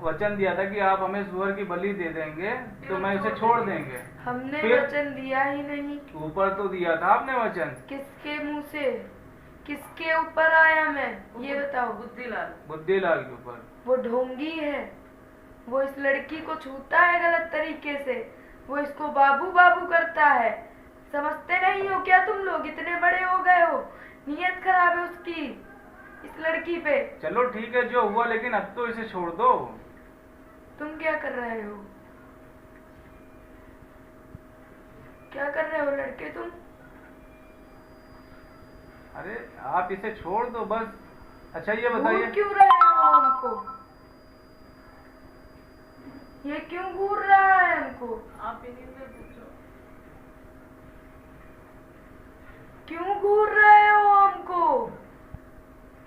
वचन दिया था कि आप हमें सूअर की बलि दे देंगे तो मैं इसे छोड़ देंगे। हमने फिर वचन दिया ही नहीं। ऊपर तो दिया था आपने वचन। किसके मुंह से? किसके ऊपर आया मैं, ये बताओ। बुद्धिलाल के ऊपर। वो ढोंगी है, वो इस लड़की को छूता है गलत तरीके से, वो इसको बाबू बाबू करता है। समझते नहीं हो क्या तुम लोग? इतने बड़े हो गए हो, नीयत खराब है उसकी इस लड़की पे। चलो ठीक है जो हुआ, लेकिन अब तो इसे छोड़ दो। तुम क्या कर रहे हो? क्या कर रहे हो लड़के तुम? अरे आप इसे छोड़ दो बस। अच्छा ये घूर बताइए, क्यों रहे हो हमको? ये क्यों घूर रहा है हमको? आप इन्हीं से पूछो। क्यों घूर रहे हो हमको?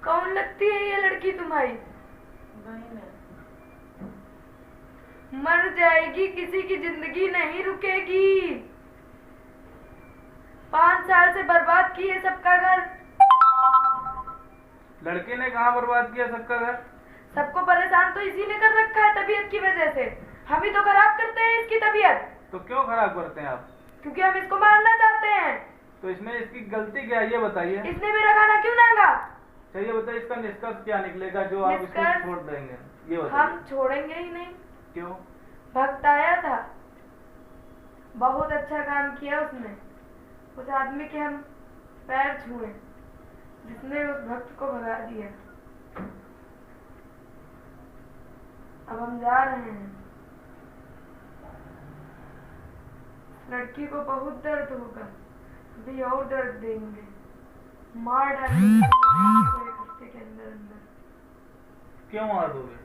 कौन लगती है ये लड़की तुम्हारी? बहन है। मर जाएगी, किसी की जिंदगी नहीं रुकेगी। 5 साल से बर्बाद की है सबका घर। लड़के ने कहाँ बर्बाद किया सबका घर? सबको परेशान तो इसी ने कर रखा है तबीयत की वजह से। हम ही तो खराब करते हैं इसकी तबीयत। तो क्यों खराब करते हैं आप? क्योंकि हम इसको मारना चाहते हैं। तो इसमें इसकी गलती क्या है ये बताइए। इसने मेरा खाना क्यों मांगा? चलिए बताइए इसका निष्कर्ष क्या निकलेगा जो आप इसको निष्कर्ष? छोड़ देंगे, ये बताइए। हम छोड़ेंगे ही नहीं। क्यों? भक्त आया था, बहुत अच्छा काम किया उसने। उस आदमी के हम पैर छुए जिसने उस भक्त को भगा दिया। अब हम जा रहे हैं। लड़की को बहुत दर्द होगा, अभी और दर्द देंगे, मार डालेंगे तो 1 हफ्ते के अंदर अंदर। क्यों मार दोगे?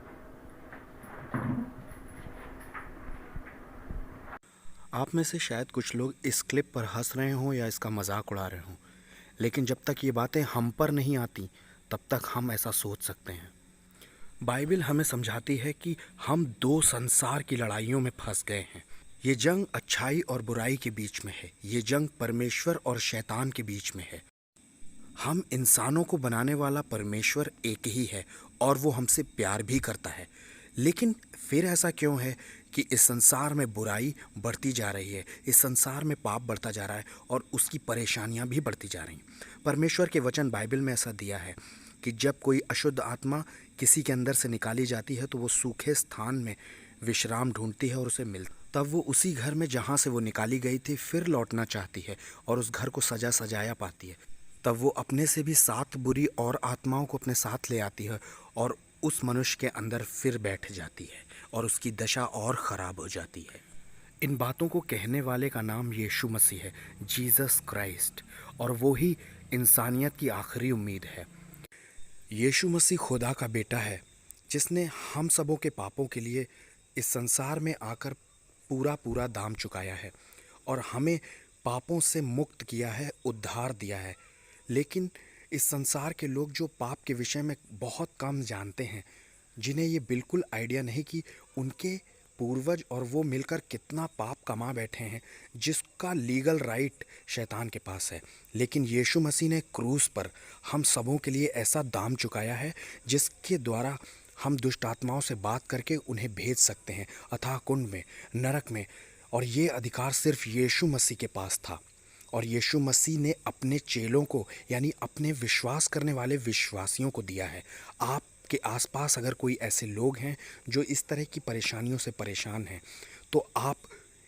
आप में से शायद कुछ लोग इस क्लिप पर हंस रहे हों या इसका मजाक उड़ा रहे हों, लेकिन जब तक ये बातें हम पर नहीं आती तब तक हम ऐसा सोच सकते हैं। बाइबल हमें समझाती है कि हम 2 संसार की लड़ाइयों में फंस गए हैं। ये जंग अच्छाई और बुराई के बीच में है, ये जंग परमेश्वर और शैतान के बीच में है। हम इंसानों को बनाने वाला परमेश्वर एक ही है और वो हमसे प्यार भी करता है, लेकिन फिर ऐसा क्यों है कि इस संसार में बुराई बढ़ती जा रही है, इस संसार में पाप बढ़ता जा रहा है और उसकी परेशानियां भी बढ़ती जा रही हैं। परमेश्वर के वचन बाइबल में ऐसा दिया है कि जब कोई अशुद्ध आत्मा किसी के अंदर से निकाली जाती है तो वो सूखे स्थान में विश्राम ढूंढती है और उसे मिलता, तब वो उसी घर में जहाँ से वो निकाली गई थी फिर लौटना चाहती है और उस घर को सजा सजाया पाती है। तब वो अपने से भी 7 बुरी और आत्माओं को अपने साथ ले आती है और उस मनुष्य के अंदर फिर बैठ जाती है और उसकी दशा और ख़राब हो जाती है। इन बातों को कहने वाले का नाम यीशु मसीह है, जीसस क्राइस्ट, और वो ही इंसानियत की आखिरी उम्मीद है। यीशु मसीह खुदा का बेटा है जिसने हम सबों के पापों के लिए इस संसार में आकर पूरा दाम चुकाया है और हमें पापों से मुक्त किया है, उद्धार दिया है। लेकिन इस संसार के लोग जो पाप के विषय में बहुत कम जानते हैं, जिन्हें ये बिल्कुल आइडिया नहीं कि उनके पूर्वज और वो मिलकर कितना पाप कमा बैठे हैं, जिसका लीगल राइट शैतान के पास है। लेकिन यीशु मसीह ने क्रूस पर हम सबों के लिए ऐसा दाम चुकाया है जिसके द्वारा हम दुष्ट आत्माओं से बात करके उन्हें भेज सकते हैं अथाह कुंड में, नरक में, और ये अधिकार सिर्फ यीशु मसीह के पास था। और यीशु मसीह ने अपने चेलों को यानी अपने विश्वास करने वाले विश्वासियों को दिया है। आपके आसपास अगर कोई ऐसे लोग हैं जो इस तरह की परेशानियों से परेशान हैं, तो आप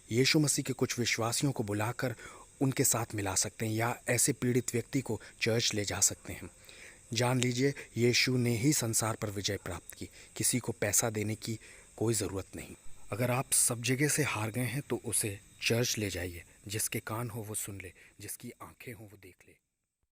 यीशु मसीह के कुछ विश्वासियों को बुलाकर उनके साथ मिला सकते हैं या ऐसे पीड़ित व्यक्ति को चर्च ले जा सकते हैं। जान लीजिए, यीशु ने ही संसार पर विजय प्राप्त की, किसी को पैसा देने की कोई ज़रूरत नहीं। अगर आप सब जगह से हार गए हैं तो उसे चर्च ले जाइए, जिसके कान हो वो सुन ले, जिसकी आंखें हो वो देख ले।